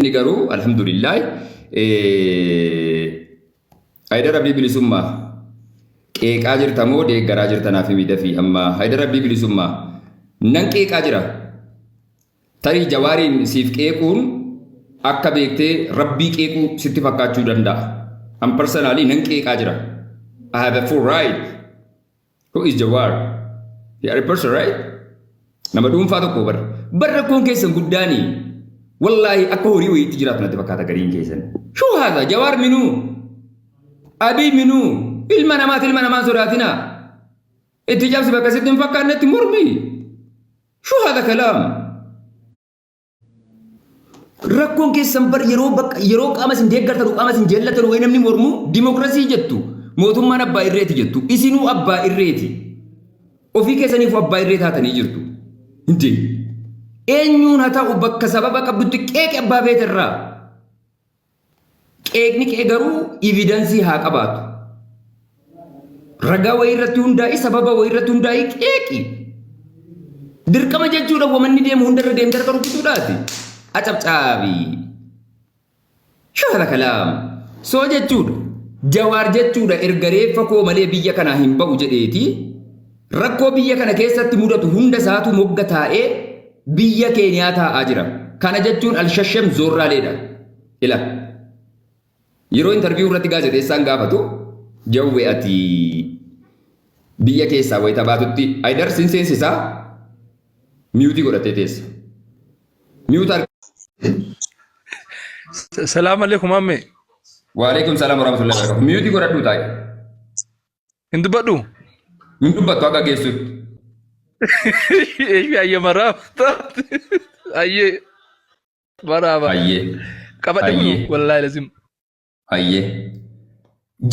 Ini garuu alhamdulillah Haydar Rabbii bilisummaa qeeqaa jirta moo deeggaraa jirta naaf himi dafii amma Haydar Rabbii bilisummaa nan qeeqaa jira tarii Jawaariin siif qeequun akka beektee Rabbii qeequu sitti fakkaachuu danda'a. Am personally nan qeeqaa jira. I have a full right. Who is Jawar? You are a person, right? Nama dhuunfaa tokko bar rakkoon keessan guddaanii wallahi akka horii wayiitti jiraatu natti fakkaata gariin keessan. Shuu haadha Jawaar minuu Abii minuu ilma namaa sodaatinaa itti cabsi bakka sitti hin fakkaannetti mormii. Shuu haadha kalaam. Rakkoon keessan bar yeroo qaama isin deeggartanu qaama isin jaallatanu wayi namni mormu dimokiraasii jettu mootummaan abbaa irreeti jettu isinuu abbaa irreeti ofii keessaniif abbaa irree taatanii jirtu. Hindi eenyuun haa ta'u bakka sababa qabdutti qeeqe abbaa beeterraa qeeqni qe'ee garuu evidensii haa qabaatu. Ragaa wayii irratti hundaa'e sababa wayii irratti hundaa'e qeeqi dirqama jechuudha wamanni deemu hundarra deemtee akka rukutuudhaati. Acabcaabii shaala kalaam soo jechuudha Jawaar jechuudha erga reeffa koo malee biyya kanaa hin ba'u jedheeti rakkoo biyya kana keessatti mudatu hunda isaatu mogga taa'ee biyya keenyaa taa'aa jira. Kana jechuun Alshashem Zoorraaleedha. Ila yeroo interviyuu irratti gaazexeessaan gaafatu jawwe ati biyya keessaa wayita baatutti Haydar sin seensisaa miyuutii godhatee teessa. Miyuutaa Salam alaikum amme. Waalaikum salam warahmatullahi wabarakatuh. Miyuutii godhadhuu taa'e. Hin dubbadhu? Hin dubbattu akka geessutti. Ayye maraaf ayye maraaf. Ayye. Qabadhe wallahi lazim. Ayye.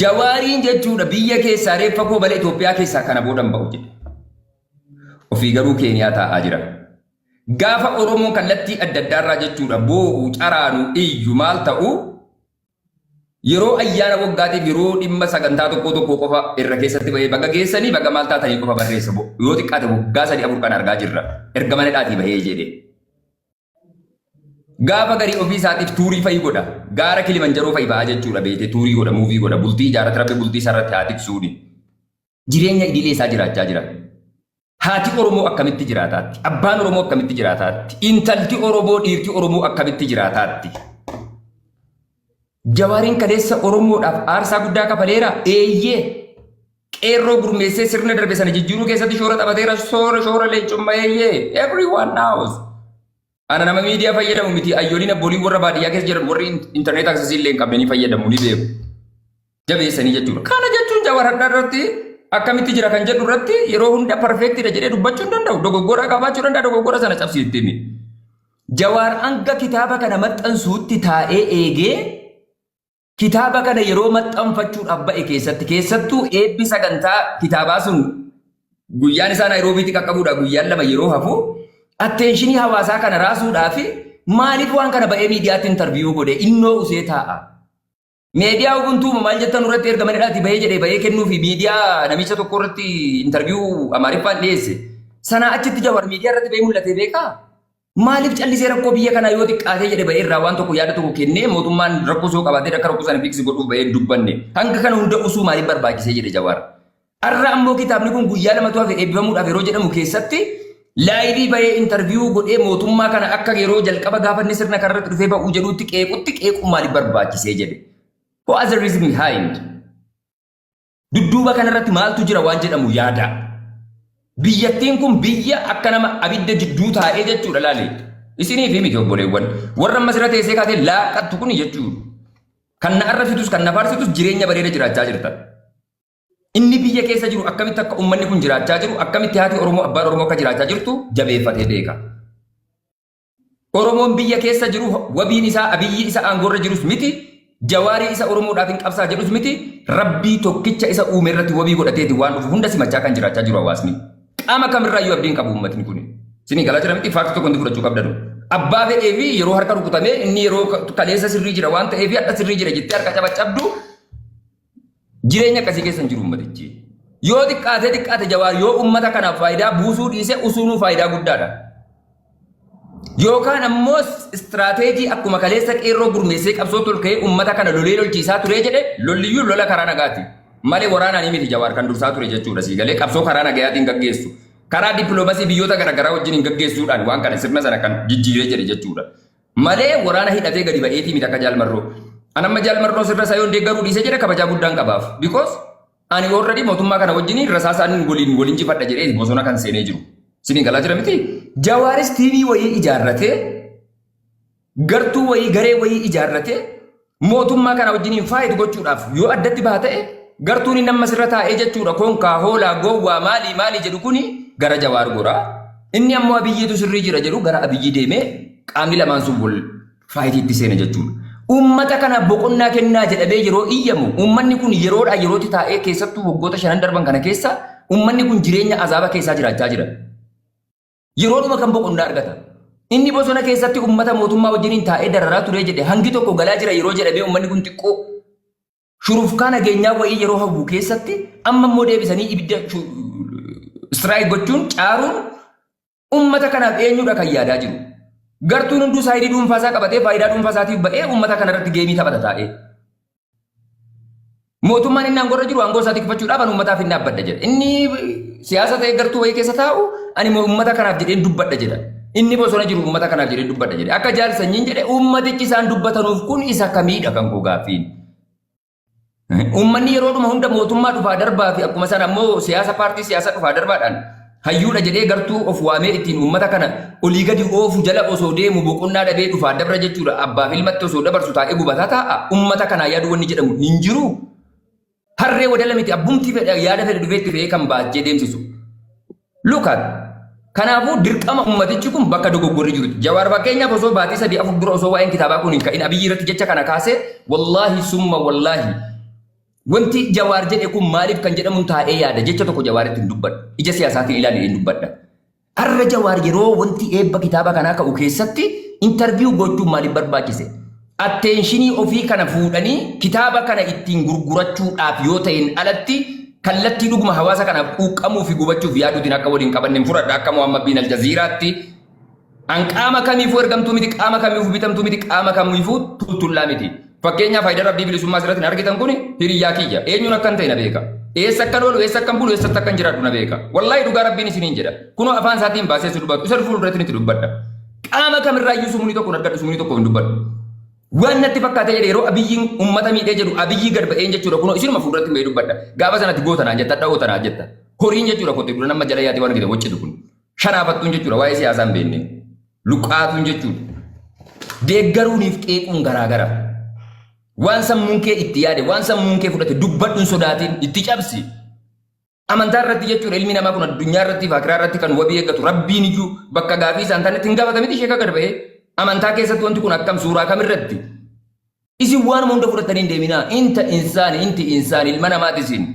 Jawaariin jechuudha biyya keessaa reeffa koo malee Itoophiyaa keessaa kana boodan ba'u jedhe. Ofii garuu Keeniyaa taa'aa jira. Gaafa Oromoon kallattii adda addaarraa jechuudha boo'u caraanu iyyu maal ta'u yeroo ayyaana waggaatiif yeroo dhimma sagantaa tokko qofa irra keessatti bahee bakka geessanii bakka maal taatanii qofa barreessa yoo xiqqaate waggaa 3-4 kan argaa jirra erga mana dhaatii bahee jedhe. Gaafa garii ofii isaatiif tuurii fa'i godha gaara Kilimanjaroo fa'i ba'aa jechuudha beete tuurii godha muuvii godha bultii ijaarratti rabbi bultii sarratti haa tiksuuni jireenya idilee isaa jiraachaa jira. Haati Oromoo akkamitti jiraataatti? Abbaan Oromoo akkamitti jiraataatti? Intalti Oromoo dhiirti Oromoo akkamitti jiraataatti? Jawaariin kaleessa Oromoodhaaf aarsaa guddaa kafaleera. Eeyyee qeerroo gurmeessee sirna darbe sana jijjiiruu keessatti shoora taphateera. Shoora leencummaa eeyyee. Everyone knows. Ana nama miidiyaa fayyadamu miti. Ayyooliin abbooliin warra baadiyyaa keessa jiran warri internet access illee hin qabne ni fayyadamu ni beeku. Jabeessanii jechuudha. Kana jechuun Jawaar hadhaa irratti akkamitti jira kan jedhu irratti yeroo hunda perfectidha jedhee dubbachuu hin danda'u. Dogoggora qabaachuu danda'a. Dogoggora sana cabsiitti. Jawaar hanga kitaaba kana maxxansuutti taa'ee eegee kitaaba kana yeroo maxxanfachuudhaaf ba'e keessattuu eebbi sagantaa kitaabaa sun guyyaan isaa Naayiroobiitti qaqqabuudha. Guyyaan 2 yeroo hafu atteenshinii hawaasaa kana raasuudhaaf maaliif waan kana ba'ee miidiyaatti interviyuu godhe innoo usee taa'a. Meediyaa Ubuntu maal jettan irratti erga mana dhaatii bahee jedhee bahee kennuu fi miidiyaa namicha tokko irratti interviyuu Amaariffaan dhiyeesse. Sana achitti Jawaar miidiyaa irratti bahee mul'atee beekaa? Maaliif callisee rakkoo biyya kanaa yoo xiqqaatee jedhee bahee irraa waan tokko yaada tokko kennee mootummaan rakkoo soo qabaatee akka rakkoo sana fiiksi godhuuf bahee dubbanne. Hanga kana hunda usuu maaliif barbaachisee jedhe Jawaar? Har'a ammoo kitaabni kun guyyaa 2 hafe eebbifamuudhaaf yeroo jedhamu keessatti laayivii bahee interviyuu godhee mootummaa kana akka yeroo jalqaba gaafanni sirna kanarratti dhufee ba'uu jedhuutti qeequun maaliif barbaachisee jedhe? What is the reason behind? Dudduuba kanarratti maaltu jira waan jedhamu yaada. Biyyattiin kun biyya akka nama abidda jidduu taa'ee jechuudha laale. Isinii fi miti obboleewwan warra amma sirra teessee kaatee laaqattu kun jechuudha. Kan na arrabsitus kan na faarsitus jireenya bareeda jiraachaa jirtan. Inni biyya keessa jiru akkamitti akka uummanni kun jiraachaa jiru akkamitti haati Oromoo abbaan Oromoo akka jiraachaa jirtu jabeeffatee beeka. Oromoon biyya keessa jiru wabiin isaa abiyyi isa aangoorra jirus miti. Jawaarii isa Oromoodhaaf hin qabsaa jedhus miti rabbii tokkicha isa uume irratti wabii godhateeti waan dhufu hunda simachaa kan jiraachaa jiru hawaasni. Qaama kamirraayyuu abdiin qabu uummatni kun. Sinii galaa jira miti faakti tokko fudhachuu qabdanu. Abbaa fedhee fi yeroo harka rukutamee inni yeroo kaleessa sirrii jira waan ta'eef hadha sirrii jira jettee harka cabacabdu jireenya akkasii keessa hin jiru uummatichi. Yoo xiqqaate Jawaar yoo uummata kanaaf faayidaa buusuu dhiise usuunuu faayidaa guddaadha. Yookaan ammoo istiraateejii akkuma kaleessa qeerroo gurmeessee qabsoo tolkee uummata kana lolee lolchiisaa ture jedhe lolliyyuu lola karaa nagaati. Malee waraanaan miti Jawaar kan dursaa ture jechuudha sii galee qabsoo karaa nagayaatiin gaggeessu. Karaa dippiloomasii biyyoota garaagaraa wajjin gaggeessuudhaan waan kana sirna sana kan jijjiiree jedhe jechuudha. Malee waraana hidhatee gadi ba'eetii miti akka jaalmarroo. Anamma jaalmarroo sirra isaa yoo deeggaruu dhiisee jedhe kabajaa guddaan qabaaf. Because ani already mootummaa kana wajjin rasaasaan waliin jifadha jedhee bosona kan seenee jiru. Siniin galaa jira miti. Jawaaris tiivii wayii ijaarratee gartuu wayii garee wayii ijaarratee mootummaa kana wajjin faayidu gochuudhaaf yoo addatti baha ta'e gartuun nama sirra taa'ee jechuudha konkaa hoolaa gowwaa maalii jedhu kuni gara Jawaar goraa. Inni ammoo abiyyiitu sirrii jira jedhu gara abiyyii deemee qaamni lamaan sun wal faayidiitti seena jechuudha. Uummata kana boqonnaa kennaa jedhamee yeroo iyyamu uummanni kun yeroodhaa yerootti taa'ee keessattuu waggoota 5 darban kana keessa uummanni kun jireenya azaaba keessaa jiraachaa jira. Yeroodhuma kan boqonnaa argata. Inni bosona keessatti uummata mootummaa wajjin taa'ee dararaa ture jedhe hangi tokko galaa jira yeroo jedhamee uummanni kun xiqqoo shurufkaa nageenyaa wayii yeroo hawwu keessatti amma immoo deebisanii ibidda istiraayik gochuun caaruun uummata kanaaf eenyudha kan yaadaa jiru. Gartuun hunduu saayidii dhuunfaasaa qabatee faayidaa dhuunfaasaatiif ba'ee uummata kanarratti geemii taphata taa'ee. Mootummaan inni aangorra jiru aangoo isaa tikfachuudhaaf an uummataaf hin dhaabbadha jedha. Inni siyaasa ta'ee gartuu wayii keessa taa'u ani uummata kanaaf jedheen dubbadha jedha. Inni bosona jiru uummata kanaaf jedheen dubbadha jedha. Akka jaalsanyiin jedhe uummatichi isaan dubbatanuuf kun isa kamiidha kan gogaaffiin. Uummanni yeroodhuma hunda mootummaa dhufaa darbaa fi akkuma sana ammoo siyaasa paartii siyaasa dhufaa darbaadhaan hayyuudha jedhee gartuu of waamee ittiin uummata kana olii gadi oofu jala osoo deemu boqonnaa dhabee dhufaa dabra jechuudha. Abbaaf ilmatti osoo dabarsu taa'ee gubataa taa'a. Uummata kanaa yaadu wanni jedhamu hin jiru. Harree wadala miti abbumti yaada fedhe dhufeetti fe'ee kan baachee deemsisu. Lukaan kanaafuu dirqama ummatichi kun bakka dogoggorri jiru. Jawaar fakkeenyaaf osoo baatii 3-4 dura osoo waa'een kitaabaa kun hin ka'in abiyyi irratti jecha kana kaasee wallaahi summa wallaahi wanti Jawaar jedhe kun maaliif kan jedhamu taa'ee yaada jecha tokko Jawaaritti hin dubbadha. Ija siyaasaatiin ilaalee hin dubbadha. Har'a Jawaar yeroo wanti eebba kitaaba kanaa ka'u keessatti intarviyuu gochuun maaliif barbaachise? Attenshinii ofii kana fuudhanii kitaaba kana ittiin gurgurachuudhaaf yoo ta'een alatti kallattii dhuguma hawaasa kanaaf quuqqamuu fi gubachuuf yaaduutiin akka waliin qabanne fudhadha akka Muhammad bin Aljaziiraatti. An qaama kamiifuu ergamtuu miti qaama kamiifuu bitamtuu miti qaama kamiifuu tultullaa miti. Fakkeenyaaf faayidaa rabbii bilisummaa asirratti hin argitan kun hiriyyaa kiyya eenyuun akkan ta'e na beeka. Eessa akkan oolu eessa akkan bulu eessatti akkan jiraadhu na beeka. Wallaahi dhugaa rabbiin isiniin jedha. Kunoo afaan isaatiin baasee si dubbatu isa fuulduratti itti dubbadha. Qaama kamirraayyuu sumuni tokko argadhu sumuni tokko hin dubbadhu. Waan natti fakkaatee jedhe yeroo abiyyiin uummata miidhee jedhu abiyyii gad ba'een jechuudha kunoo isinuma fuulduratti bahee dubbadha. Gaafa sanatti gootanaa jetta dha'ootanaa jetta. Horiin jechuudha kottee dura nama jala yaatee waan gide waccitu kun. Shanaafattuun jechuudha waa'ee siyaasaa hin beekne. Luqaatuun jechuudha. Deeggaruuniif qeequun garaagara. Waan sammuun kee itti yaade waan sammuun kee fudhate dubbadhuun sodaatiin itti cabsi. Amantaa irratti jechuudha ilmi namaa kun addunyaa irratti fi akiraa irratti kan wabii eeggatu rabbiin iyyuu bakka gaafii isaan tanetti hin gaafata miti ishee gad ba'ee. Amantaa keessatti wanti kun akkam suuraa kamirratti? Isin waanuma hunda fudhatanii hin deeminaa. Inti insaani ilma namaati isin.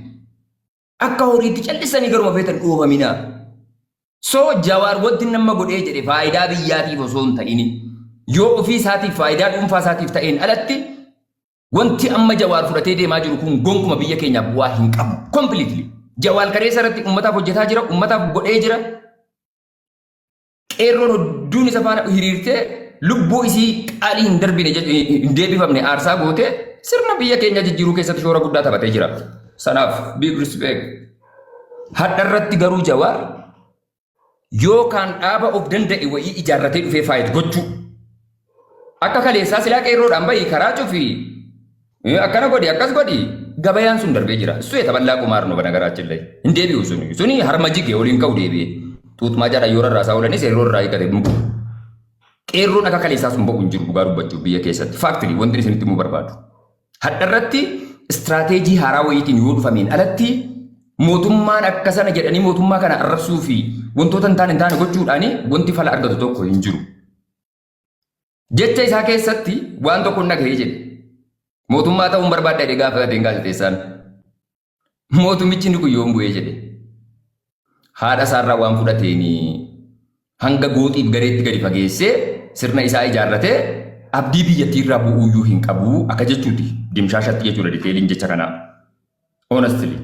Akka horiitti callisanii garuma feetan dhoofaminaa. So Jawaar wanti nama godhee jedhe faayidaa biyyaatiif osoo hin ta'ini. Yoo ofii isaatiif faayidaa dhuunfaa isaatiif ta'een alatti wanti amma Jawaar fudhatee deemaa jiru kun gonkuma biyya keenyaaf bu'aa hin qabu. Completely. Jawaar kareessa irratti uummataaf hojjetaa jira, uummataaf godhee jira. Qeerroon hedduun isa faana hiriirtee lubbuu isii qaalii hin darbine hin deebifamne aarsaa gootee sirna biyya keenya jijjiiruu keessatti shoora guddaa taphatee jira. Sanaaf big respect. Hadha irratti garuu Jawaar yookaan dhaaba of danda'e wayii ijaarratee dhufee faayit gochuu. Akka kaleessaa silaa qeerroodhaan bahii karaa cufii akkana godhi akkas godhi gabayaan sun darbee jira. Su'ee taballaa qumaarnu bana garaachillee hin deebi'u suni harma jigee waliin ka'u deebi'ee. Tuutmaa jaadha yoo rarraasaa oolanis yeroo irraa eegate muku. Qeerroon akka kaleessaa sun ba'u hin jiru dhugaa dubbachuuf biyya keessatti. Faaktirii wanti isinitti himuu barbaadu. Hadha irratti istiraateejii haaraa wayiitiin yoo dhufameen alatti mootummaan akka sana jedhanii mootummaa kana arrabsuu fi wantoota hin taane gochuudhaan wanti fala argatu tokko hin jiru. Jecha isaa keessatti waan tokko nagahee jedhe. Mootummaa ta'uun barbaadda jedhe gaafa gateen gaazexeessaan. Mootummichi inni kun yoom bu'ee jedhe. Haadha isaarraa waan fudhateen hanga gooxiif gareetti gadi fageessee sirna isaa ijaarratee abdii biyyattii irraa bu'uuyyuu hin qabu akka jechuuti. Dimshaashatti jechuudha diteeliin jecha kanaa. Honestly.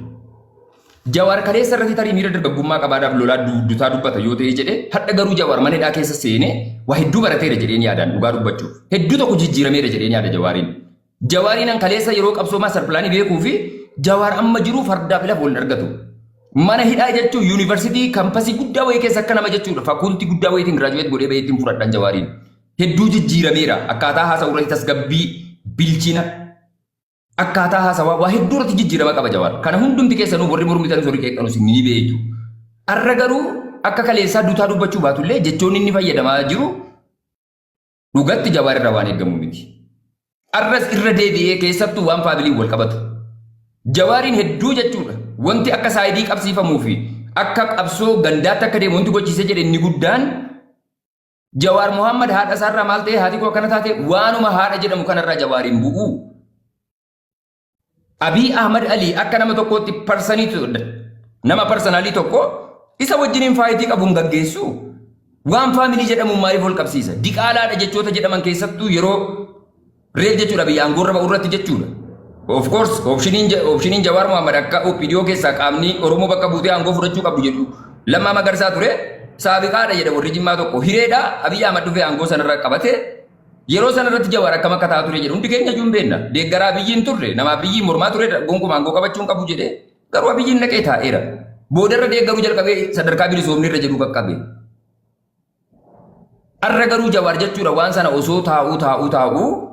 Jawaar kaleessa irratti tarii miira dargaggummaa qabaadhaaf lolaa duutaa dubbata yoo ta'e jedhee hadha garuu Jawaar mana hidhaa keessa seenee waa hedduu barateera jedheen yaadaan dhugaa dubbachuuf. Hedduu tokko jijjiirameera jedheen yaada Jawaariin. Jawaariin an kaleessa yeroo qabsoo maastar pilaanii beekuu fi Jawaar amma jiru fardaa fi lafa wal argatu. Mana hidhaa jechuun yuunivarsiitii kaampasii guddaa wayii keessa akka nama jechuudha. Fakultii guddaa wayiitiin giraajuweet godhee baheettiin fudhadhaan Jawaariin. Hedduu jijjiirameera. Akkaataa haasa'u irratti tasgabbii bilchina. Akkaataa haasawaa waa hedduu irratti jijjiirama qaba Jawaar. Kana hundumti keessanuu warri mormitan sorii qeeqanus ni beektu. Har'a garuu akka kaleessaa duutaa dubbachuu baatullee jechoonni inni fayyadamaa jiru dhugatti Jawaar irraa waan eegamu miti. Har'as irra deebi'ee keessattuu waan faabiliin wal qabatu. Jawaariin hedduu jechuudha. Wanti akka saayidii qabsiifamuu fi akka qabsoo gandaatti akka deemu wanti gochiisee jedhe inni guddaan Jawaar Muhammad haadha isaarraa maal ta'e haati koo akkana taate waanuma haadha jedhamu kanarraa Jawaariin bu'u. Abiy Ahmad Ali akka nama tokkootti nama parsanaalii tokko isa wajjiniin faayitii qabuun gaggeessu waan faamilii jedhamu maaliif wal qabsiisa? Diqaalaadha jechoota jedhaman keessattuu yeroo reef jechuudha biyya aangoorra ba'u irratti jechuudha. Of course opshiniin Jawaar Muhammad akka OPDO keessaa qaamni Oromoo bakka buutee aangoo fudhachuu qabdu jedhu Lammaa Magarsaa ture saabiqaadha jedha warri Jimmaa tokko hireedha Abiy Ahmad dhufee aangoo sanarra qabate yeroo sanarratti Jawaar akkam akka ta'a ture jedhu hundi keenya iyyuu hin beekna. Deeggaraa biyyiin turre nama biyyi mormaa ture gonkumaa aangoo qabachuun qabu jedhee garuu biyyiin naqee taa'eera. Boodarra deeggaruu jalqabee sadarkaa bilisoomni irra jedhu qaqqabe. Har'a garuu Jawaar jechuudha waan sana osoo taa'uu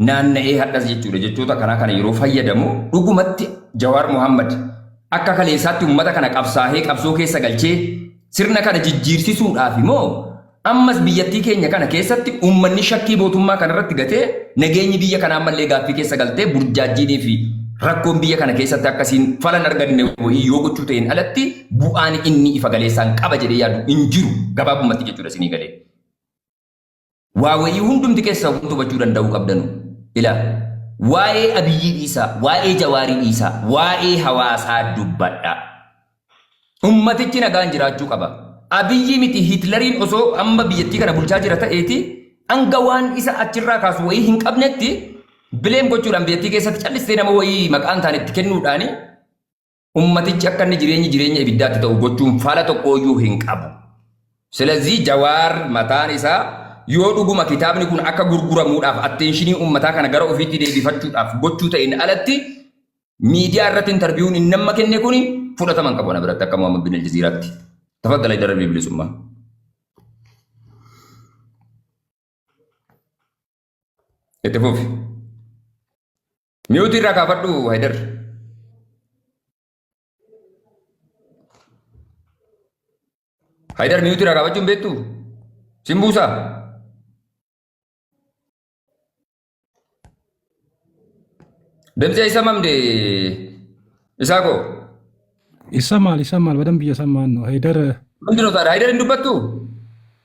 naanna'ee hadhas jechuudha jechoota kana yeroo fayyadamu dhugumatti Jawaar Muhammad akka kaleessaatti uummata kana qabsaahee qabsoo keessa galchee sirna kana jijjiirsisuudhaaf immoo ammas biyyattii keenya kana keessatti uummanni shakkii mootummaa kanarratti gatee nageenyi biyya kanaa ammallee gaaffii keessa galtee burjaajjiinii fi rakkoon biyya kana keessatti akkasiin falan arganne wayii yoo gochuu ta'een alatti bu'aan inni ifa galeessaan qaba jedhee yaadu hin jiru gabaabumatti jechuudha isinii galee. Waa wayii hundumti keessa wanti hubachuu danda'uu qabdanu. Ilaa waa'ee Abiyyi Dhiisaa, waa'ee Jawaarii Dhiisaa, waa'ee hawaasaa dubbadha. Ummatichi nagaan jiraachuu qaba. Abiyyi miti Hiitlariin osoo amma biyyattii kana bulchaa jira ta'eeti hanga waan isa achirraa kaasu wayii hin qabnetti bileem gochuudhaan biyyattii keessatti callistee nama wayii maqaan taanetti kennuudhaan ummatichi akka inni jireenya ibiddaatti ta'u gochuun faala tokkooyyuu hin qabu. Silazii Jawaar mataan isaa yoo dhuguma kitaabni kun akka gurguramuudhaaf atteenshinii ummataa kana gara ofiitti deebifachuudhaaf gochuu ta'een alatti miidiyaa irratti intarviyuun inni nama kenne kun fudhataman qabu ana biratti akka Muhammad bin Aljaziiraatti. تفضل يا دربي بالسمة اتفوفي ميوتي راكا فردو هيدر ميوتي راكا فردو بيتو سيمبوسا دمسي اسمام دي اساكو Isamal, badan biyya samaan no. Haidar. Mendino tara, Haidar hindu batu.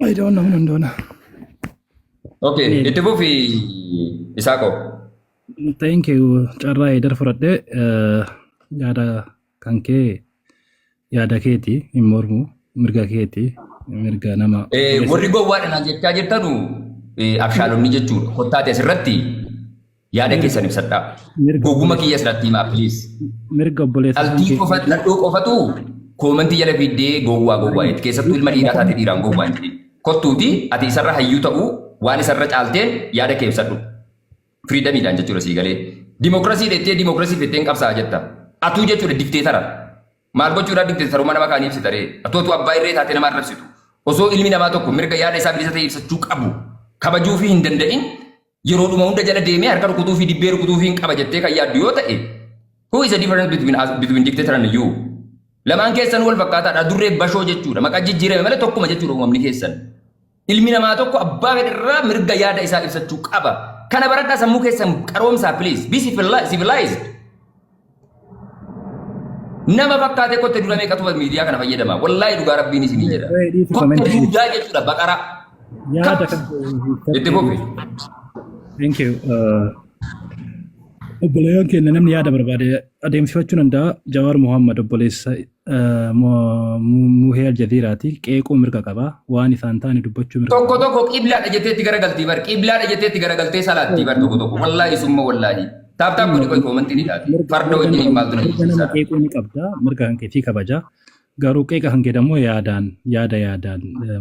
I don't know. Okay, itu bufi Isako. Thank you. Cara Haidar furade yada kanke yada keti imormu mirga keti mirga nama. Warri gowwaadha naan jechaa jirtanu Abshaalom ni jechuudha. Kottaate asirratti yaada keessan ibsadhaa. Goguma kiyya asirratti himaa please. Mirga obboleessa. Altii qofatu koomentii jala fiddee gowwaa itti keessattuu ilma dhiiraa taate dhiiraan gowwaa hin jedhin. Kottuuti ati isarra hayyuu ta'uu waan isarra caalteen yaada kee ibsadhu. Firiidamiidhaan jechuudha sii galee. Dimookiraasii dheettee dimookiraasii fitteen qabsaa jetta. Atuu jechuudha dikteetara. Maal gochuudhaan dikteetarummaa nama kaanii ibsitaree. Atootu abbaa irree taate nama arrabsitu. Osoo ilmi namaa tokko mirga yaada isaa bilisa ta'e ibsachuu qabu. Kabajuu fi hin danda'in yeroo dhuma hunda jala deemee harka rukutuu fi dibbee rukutuu fi hin qaba jettee kan yaaddu yoo ta'e. Who is the difference between dictator and you? Lamaan keessan wal fakkaataadha durree bashoo jechuudha. Maqaa jijjiirame malee tokkuma jechuudha uumamni keessan. Ilmi namaa tokko abbaa fedhirraa mirga yaada isaa ibsachuu qaba. Kana baradhaa sammuu keessan qaroomsaa please. Be civilized. Nama fakkaatee kotte dura meeqatu miidiyaa kana fayyadama. Wallaahi dhugaa rabbiin isinii jedha. Kotte duudaa jechuudha baqara. Yaada kan. Itti fufi. Thank you. Obboleeyyan keenya namni yaada barbaade adeemsifachuun danda'a. Jawaar Muhammad obboleessa muhee aljadiiraati qeequu mirga qaba waan isaan taane dubbachuu mirga Tokko tokko qiblaadha jetteetti garagaltii bar qiblaadha jetteetti garagaltee salaattii bar tokko tokko wallaahi summa wallaahi taaptaap godhi qoy koomantii ni taati farda wajjin maaltu na nama jechisiisa. qeequu ni qabda mirga kan keetii kabaja garuu qeeqa kan jedhamu yaadaan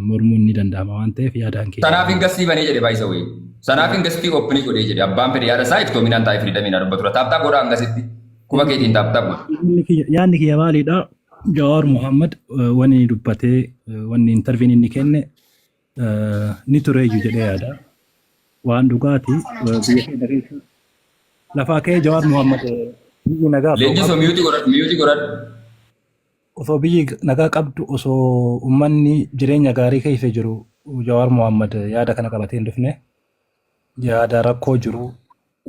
mormuun ni danda'ama waan ta'eef yaada kan keetii. Sanaaf hin gastiifanii jedhe baay'isa wayii. Sanaaf hin gastii oopinii godhee jedhe abbaan fedhe yaada isaa iftoominaan taa'ee firiidamiin dubbatu taaptaap godhaa hangasitti kuma keetiin taaptaap godha. Yaadni kiyya maaliidha? Jawaar Muhammad wanni dubbatee wanni interviin inni kenne ni tureeyyu jedhee yaada. Waan dhugaati biyya keenya keessa lafaa ka'ee Jawaar Muhammad biyyi nagaa Leenjisoo miyuutii godhadhu. osoo biyyi nagaa qabdu osoo uummanni jireenya gaarii keessa jiru Jawaar Muhammad yaada kana qabatee hin dhufne yaada rakkoo jiru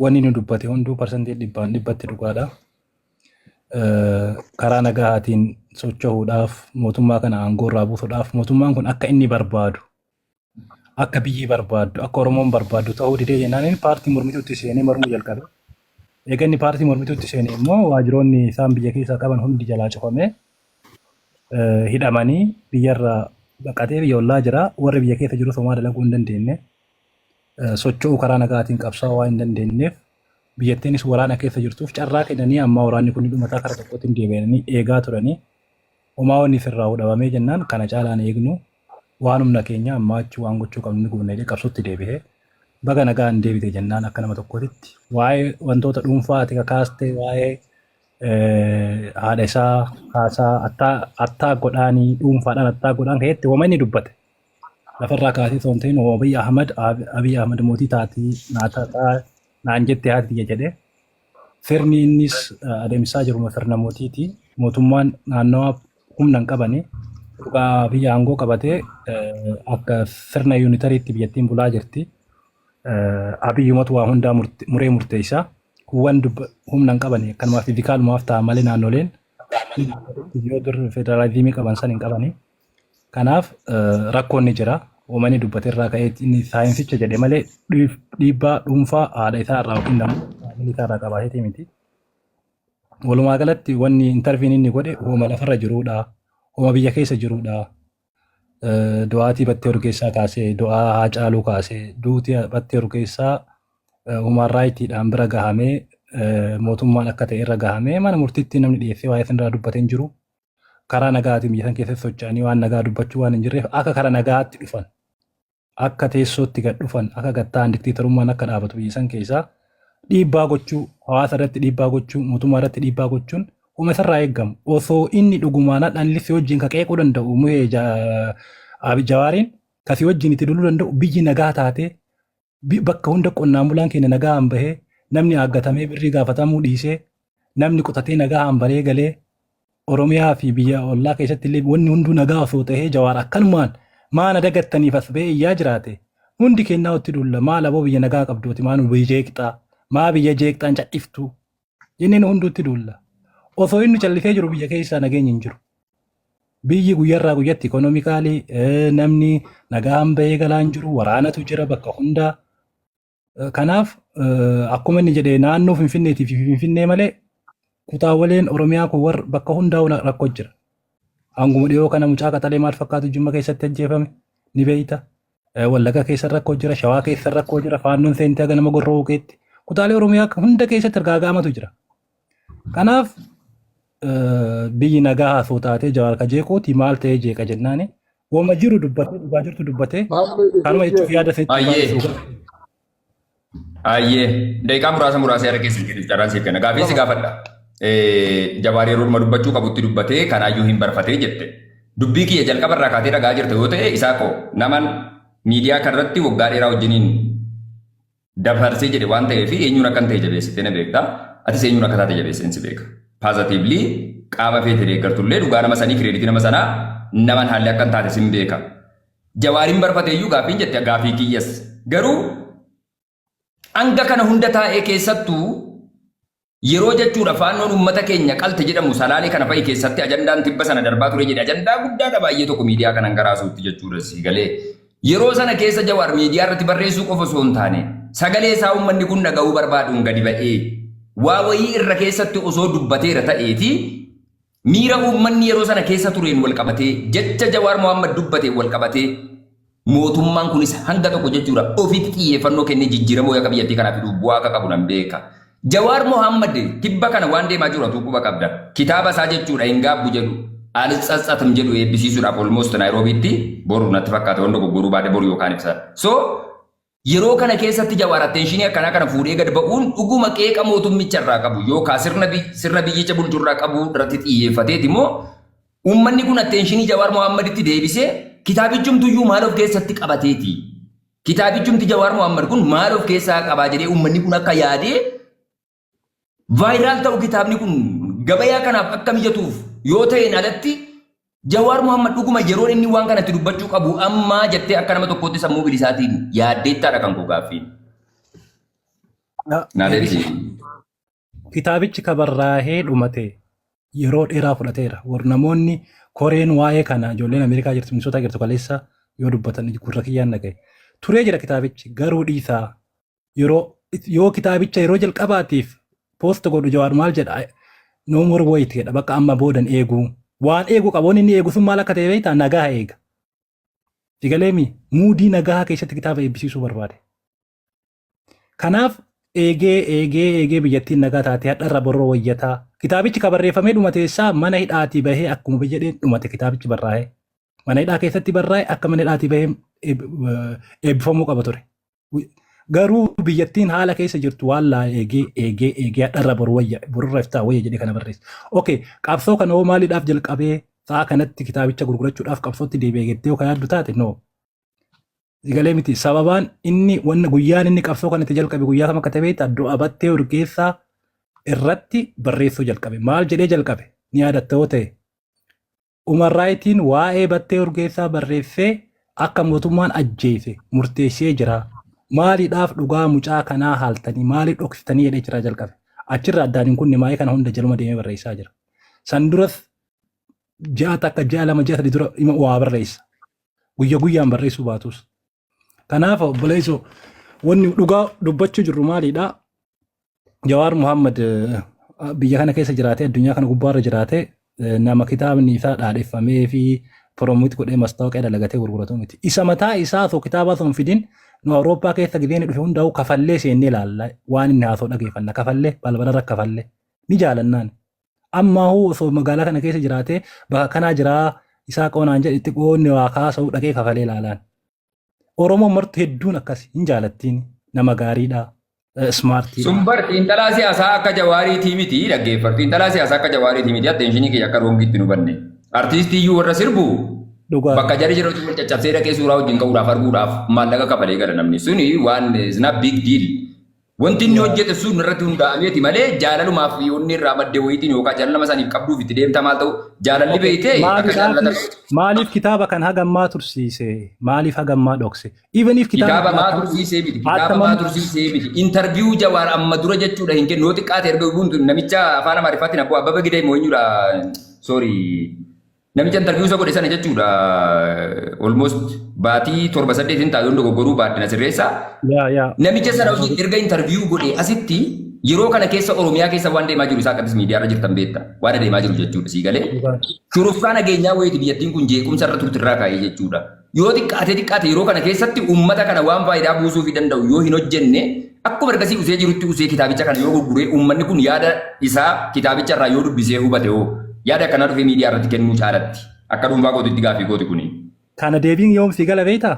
wanni nu dubbate hunduu parsantii 100% dhugaadha. Karaa nagaatiin socho'uudhaaf mootummaa kana aangoo irraa buusuudhaaf mootummaan kun akka inni barbaadu akka biyyi barbaaddu akka Oromoon barbaaddu ta'uu didee jennaan paartii mormituutti seenee mormuu jalqabe. Egaa inni paartii mormituutti seenee immoo waajiroonni isaan biyya keessaa qaban hundi jalaa cufamee hidhamanii biyyarraa baqatee biyya ollaa jira warri biyya keessa jiru somaa dalaguu hin dandeenye socho'uu karaa nagaatiin qabsaa'uu waan hin dandeenyeef biyyattiinis waraana keessa jirtuuf carraa kennanii amma waraanni kun dhumataa karaa tokkotti deebi'anii eegaa turanii homaa wanni sirraa dhabamee jennaan kana caalaan eegnu waan humna keenya amma achi waan gochuu qabnu ni gubnee qabsuutti deebi'ee baga nagaa hin deebite jennaan akka nama tokkotti waa'ee wantoota dhuunfaati kakaastee waa'ee haadha isaa haasaa attaa godhaanii dhuunfaadhaan attaa godhaan keessatti hooma inni dubbate lafarraa kaasee osoo hin ta'in Abiy Ahmad mootii taatii naan jette haati biyya jedhee sirni innis adeemsisaa jiru sirna mootiiti mootummaan naannawaa humna hin qabne dhugaa biyya aangoo qabatee akka sirna yuunitariitti biyyattiin bulaa jirti. Abiyyumatu waa hundaa muree murteessaa kuwwan humna hin qabne kanumaaf fiizikaalumaaf ta'a malee naannoleen yoo dur federaalizimii qaban san hin qabani. Kanaaf rakkoonni jira. Uummanni dubbate irraa ka'ee inni saayinsicha jedhe malee dhiibbaa dhuunfaa haadha isaa irraa yookiin namoota isaa irraa qabaatee miti. Walumaa galatti wanni interviin inni godhe uuma lafarra jiruudha. Uuma biyya keessa jiruudha. Du'aatii battee urgeessaa kaasee du'aa Haacaaluu kaasee duutii battee urgeessaa uumaan raayitiidhaan bira gahamee mootummaan akka ta'e irra gahamee mana murtiitti namni dhiyeessee waa'ee sanarraa dubbatee hin jiru. Karaa nagaatiin biyya san keessatti socho'anii waan nagaa dubbachuu waan hin jirreef akka karaa nagaatti dhufan akka teessootti gad dhufan akka gattaan diktiitarummaan akka dhaabatu biyya san keessaa dhiibbaa gochuu hawaasa irratti dhiibbaa gochuu mootummaa irratti dhiibbaa gochuun uuma isarraa eeggamu osoo inni dhugumaan dhalli wajjin qeequu danda'u muhee Jawaariin kasii wajjin itti duluu danda'u biyyi nagaa taatee bakka hunda qonnaan bulaan keenya nagaa hambahee namni aaggatamee birrii gaafatamuu dhiisee namni qotatee nagaa hambaree galee Oromiyaa fi biyya ollaa keessatti illee wanni hunduu nagaa osoo ta'ee Jawaar akkanumaan maana dagattaniif as ba'ee iyyaa jiraate hundi kennaa itti dulla maal aboo biyya nagaa qabdooti maanu biyya jeeqxaa maa biyya jeeqxaan cadhiftu jenneen hunduutti dulla osoo inni callisee jiru biyya keessaa nageenyi hin jiru. Biyyi guyyarraa guyyatti ikonoomikaalii namni nagaan ba'ee galaa hin jiru waraanatu jira bakka hundaa. Kanaaf akkuma inni jedhee naannoo Finfinneetii fi Finfinnee malee kutaawwaleen Oromiyaa kun warra bakka hundaa rakkoo jira. Hanguma dhiyoo kana mucaa qaxalee maal fakkaatu Jimma keessatti ajjeefame ni beeyta. Wallagga keessa rakkoo jira, Shawaa keessa rakkoo jira, Faannoon seentee haga nama gorroo bukeetti. Kutaalee Oromiyaa hunda keessatti argaagaamatu jira. Kanaaf biyyi nagaa haasoo taatee Jawaar ka jeequuti maal ta'ee jeeqa jennaani. Wooma jiru dubbatee dhugaa jirtu dubbatee kanuma jechuuf yaada seetti. Ayyee daqiiqaa muraasa yaada keessa jiru carraan siif kenna gaafii si gaafadha. Jawaar yeroo dhuma dubbachuu qabutti dubbatee kanaayyuu hin barfatee jette. Dubbii kiyya jalqaba irraa kaatee dhagaa jirte yoo ta'e isaa koo naman miidiyaa kanarratti waggaa dheeraa wajjiniin dabarsee jedhe waan ta'eef eenyuun akkan ta'e jabeessitee na beekta. Atis eenyuun akka taate jabeesseen si beeka. Paazitiivlii qaama feete deeggartullee dhugaa nama sanii kireeditii nama sanaa naman haalli akkan taate sin beeka. Jawaariin barfateeyyuu gaafiin jette gaafii kiyyas garuu hanga kana hunda taa'ee keessattuu yeroo jechuudha faannoon uummata keenya qalte jedhamu salaalee kana fa'i keessatti ajandaan tibba sana darbaa ture jedhe ajandaa guddaadha baay'ee tokko miidiyaa kanan garaasuutti jechuudha si galee yeroo sana keessa Jawaar miidiyaa irratti barreessuu qofa osoo hin taane sagalee isaa uummanni kun dhaga'uu barbaaduun gadi ba'ee waa wayii irra keessatti osoo dubbateera ta'eeti miira uummanni yeroo sana keessa tureen wal qabatee jecha Jawaar Mohaammed dubbate wal qabatee mootummaan kunis hanga tokko jechuudha ofitti xiyyeeffannoo kennee jijjiiramoo akka biyyattii kanaa fiduu bu'aa akka qabu nan beeka. Jawaar Mohaammed tibba kana waan deemaa jiru atu quba qabda. Kitaaba isaa jechuudha hin gaabbu jedhu Al-Tsatsatam jedhu eebbisiisuudhaaf almost Naayiroobiitti boru natti fakkaata wanda goggoruu baadhe boru yookaan ibsa. So yeroo kana keessatti Jawaar attentionii akkanaa kana fuudhee gad ba'uun dhuguma qeeqa mootummicha irraa qabu yookaan sirna biyyicha bulchuu irraa qabu irratti xiyyeeffateeti immoo uummanni kun attentionii Jawaar Mohammeditti deebisee kitaabichumtuyyuu maal of keessatti qabateeti. Kitaabichumti Jawaar Mohaammed kun maal of keessaa qabaa jedhee uummanni kun akka yaadee vaayiraal ta'u kitaabni kun gabayaa kanaaf akka mijatuuf yoo ta'een alatti Jawaar Mohaammed dhuguma yeroon inni waan kanatti dubbachuu qabu ammaa jettee akka nama tokkotti sammuu bilisaatiin yaaddeettaadha kan koo gaaffiin. Kitaabichi kabarraahee dhumate yeroo dheeraa fudhateera. Warri namoonni koreen waa'ee kana ijoolleen Ameerikaa jirtu misoota jirtu kaleessa yoo dubbatan gurra kiyyaan dhagaye. Turee jira kitaabichi garuu dhiisaa yoo kitaabicha yeroo jalqabaatiif poost godhu Jawaar maal jedha no more wait jedha bakka amma boodan eeguu. Waan eeguu qaboon inni eegu sun maal akka ta'e beektaa nagaa eega. Sigaleemi muudii nagaa keessatti kitaaba eebbisiisuu barbaade. Kanaaf eegee biyyattiin nagaa taatee hadharra borroo wayyataa. Kitaabichi kabarreeffamee dhumateessaa mana hidhaatii bahee akkuma jedheen dhumate kitaabichi barraa'ee. Mana hidhaa keessatti barraa'ee akka mana hidhaatii bahee eebbifamuu qaba ture. Garuu biyyattiin haala keessa jirtu waan laa eegee hadharra borurra iftaa wayya jedhee kana barreessa. Okay, qabsoo kana hoo maaliidhaaf jalqabee sa'a kanatti kitaabicha gurgurachuudhaaf qabsootti deebi'ee jettee yookaan yaaddu taate no. Sigalee miti sababaan inni guyyaan inni qabsoo kanatti jalqabe guyyaa kam akka ta'e beektaa du'a battee urgeessaa irratti barreessuu jalqabe. Maal jedhee jalqabe ni yaadatta yoo ta'e umarraayitiin waa'ee battee urgeessaa barreessee akka mootummaan ajjeese murteessee jira. Maaliidhaaf dhugaa mucaa kanaa haaltanii maaliif dhoksitanii jedhee jira jalqabe. Achirra addaan kun maayee kana hunda jaluma deemee barreessaa jira. San duras ji'a takka ji'a lama ji'a sadii dura ima waa barreessa. Guyyaan barreessuu baatus. Kanaaf obboleessoo wanni dhugaa dubbachuu jirru maaliidhaa? Jawaar Mohaammed biyya kana keessa jiraatee addunyaa kana gubbaarra jiraatee nama kitaabni isaa dhaadheffamee fi promoot godhee mastaawoqaa dalagatee gurguratu miti. Isa mataa isaa osoo kitaaba osoo hin fidin nu Awurooppaa keessa gideen dhufe hundaa'u kafallee seennee ilaalla waan inni haasoo dhageeffanna kafallee balbalarra kafallee ni jaalannaan. Amma osoo magaalaa kana keessa jiraatee bakka kanaa jiraa isaa qoonaan jedhe itti qoonni waa kaasa'uu dhaqee kafalee ilaalaan. Oromoon martu hedduun akkas hin jaalattiin nama gaariidha. Smartii. Sumbar xiinxalaa siyaasaa akka Jawaariitii miti dhaggeeffatu. Xiinxalaa siyaasaa akka Jawaariitii miti attentionii kiyya akka roongiitti nu banne. Artiistii iyyuu warra sirbu bakka jari jirutti wal caccabsee dhaqee suuraa wajjin ka'uudhaaf arguudhaaf maallaqa kafalee gara namni suni waan isna big deal. Wanti inni hojjete sun irratti hundaa'ameeti malee jaalalumaaf yoonni irraa maddee wayitiin yookaan jaalalama isaaniif qabduuf itti deemta maal ta'u jaalalli beeytee akka jaalatan. Maaliif kitaaba kan hagammaa tursiise? Maaliif hagammaa dhokse? Kitaaba maa tursiisee miti. Kitaaba maa tursiisee miti. Interview Jawaar amma dura jechuudha hin kennu yoo xiqqaate erga buntu namicha afaan Amaariffaatiin akkoo Abbaba Gidee moo'injuudha. Sorry. Namicha interview isa godhe sana jechuudha. Almost baatii 7-8 taa'ee hundi goggoruu baadde na sirreessa. Namicha sana hojii erga interview godhe asitti yeroo kana keessa Oromiyaa keessa waan deemaa jiru isaa akkasumas miidiyaa irra jirtan beekta. Waan deemaa jiru jechuudha sii galee. Shurufkaa nageenyaa wayiiti biyyattiin kun jeequmsa irra turte irraa kaa'ee jechuudha. Yoo xiqqaate yeroo kana keessatti uummata kana waan faayidaa buusuu fi danda'u yoo hin hojjenne akkuma ergasii usee jirutti usee kitaabicha kana yoo gurguree uummanni kun yaada isaa kitaabicha irraa yoo dubbisee hubate hoo yaada akkanaa dhufee miidiyaa irratti kennuu caalatti akka dhuunfaa gootitti gaafii gooti kuni. Kana deebiin yoom si gala beektaa?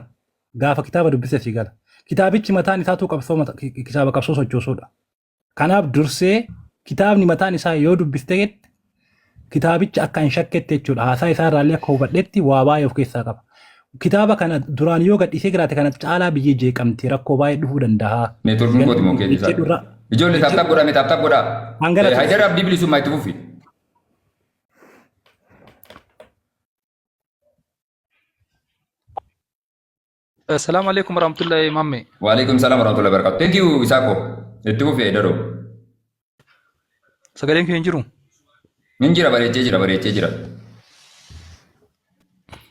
Gaafa kitaaba dubbise si gala. Kitaabichi mataan isaatu kitaaba qabsoo sochoosuudha. Kanaaf dursee kitaabni mataan isaa yoo dubbiste kitaabicha akka hin shakketti jechuudha. Haasaa isaa irraallee akka hubadhetti waa baay'ee of keessaa qaba. Kitaaba kana duraan yoo gadhiisee jiraate kana caalaa biyyi jeeqamti rakkoo baay'ee dhufuu danda'a. Neetworkiin gooti moo keessa? Ijoollee taaptaap godhaa taaptaap godhaa. Haydar Abdii bilisummaa itti fufi. Assalamu alaikum warahmatullahi mamme. Waalaikum salam warahmatullahi wabarakatuh. Thank you Isaako. Itti fufi Haydaro. Sagaleen kee hin jiru? Hin jira bareechee jira.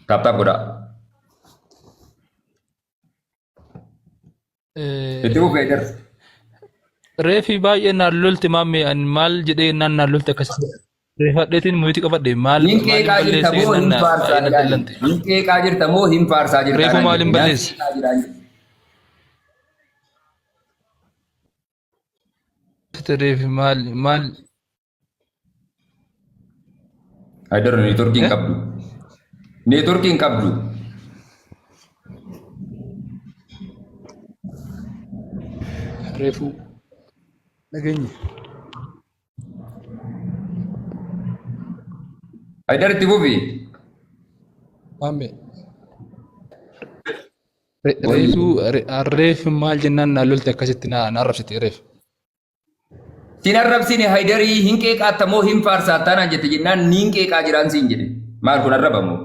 Taaptaap godhaa. Itti fufi Haydar. Reefi baay'ee naan lolti mamme an maal jedhee naan lolti akkasii. Reeffadheetiin muyiti qabadhe maal Hin maalin qeeqaa jirta balleessu moo hin jennaan faarsaa baay'ina jiraan? dallante. Hin qeeqaa jirta moo hin faarsaa jirta? Reefu maalin balleessi? Reefi maal Haidar neetworkii hin qabdu. Neetworkii hin qabdu. reefu nageenye. Haidar itti fufi. Maame. Reefu maal jennaan naa lolte akkasitti naa rabsite reefu. Sin arrabsine Haidarii hin qeeqaatta moo hin faarsaa taanaan jette jennaan ni hin qeeqaa jiraan siin jedhe. Maal kun arrabamu?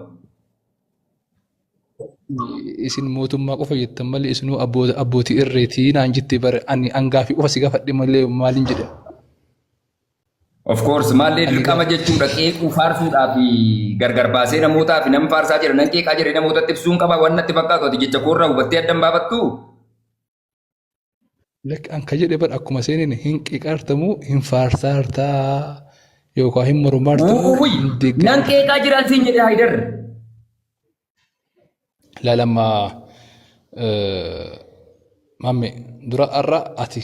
Isin mootummaa qofa jettan malee isinuu abbootii irreetii naan jettee bare ani hangaafi qofa si gaafadhe malee maaliin jedhe. Of course maallee dirqama jechuudha qeequu faarsuudhaaf gargar baasee namootaaf nam faarsaa jira nan qeeqaa jira namootatti ibsuun qaba waan natti fakkaatu ati jecha koorraa hubattee addan baafattu. An ka jedhe bar akkuma seenin hin qeeqaartamu hin faarsaartaa yookaan hin mormaartamu hin deeggamu. Nan qeeqaa jiraan siin jedhe Haidar. Laalama mamme dura arra ati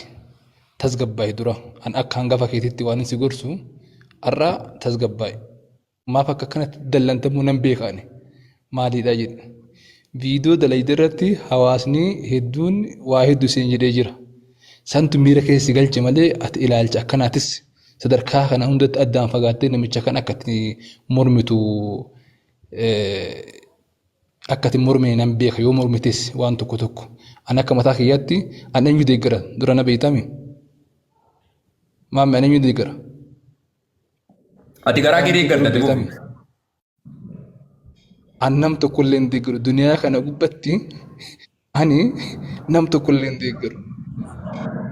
tasgabbaa'e dura an akka hangafa keetitti waan si gorsu arra tasgabbaa'e maaf akka kanatti dallantamuu nan beekaane maaliidha jedhe. Viidiyoo dalayde irratti hawaasni hedduun waa hedduu siin jedhee jira. Santu miira keessi galche malee ati ilaalcha akkanaatis sadarkaa kana hundatti addaan fagaattee namicha kan akkatti mormitu akkati mormee nan beeka yoo mormites waan tokko tokko an akka mataa kiyyaatti an eenyu deeggara dura na beeytami maammi an eenyu deeggara. Ati garaa kee deeggarta beeytami. An nam tokkollee hin deeggaru duniyaa kana gubbatti ani nam tokkollee hin deeggaru.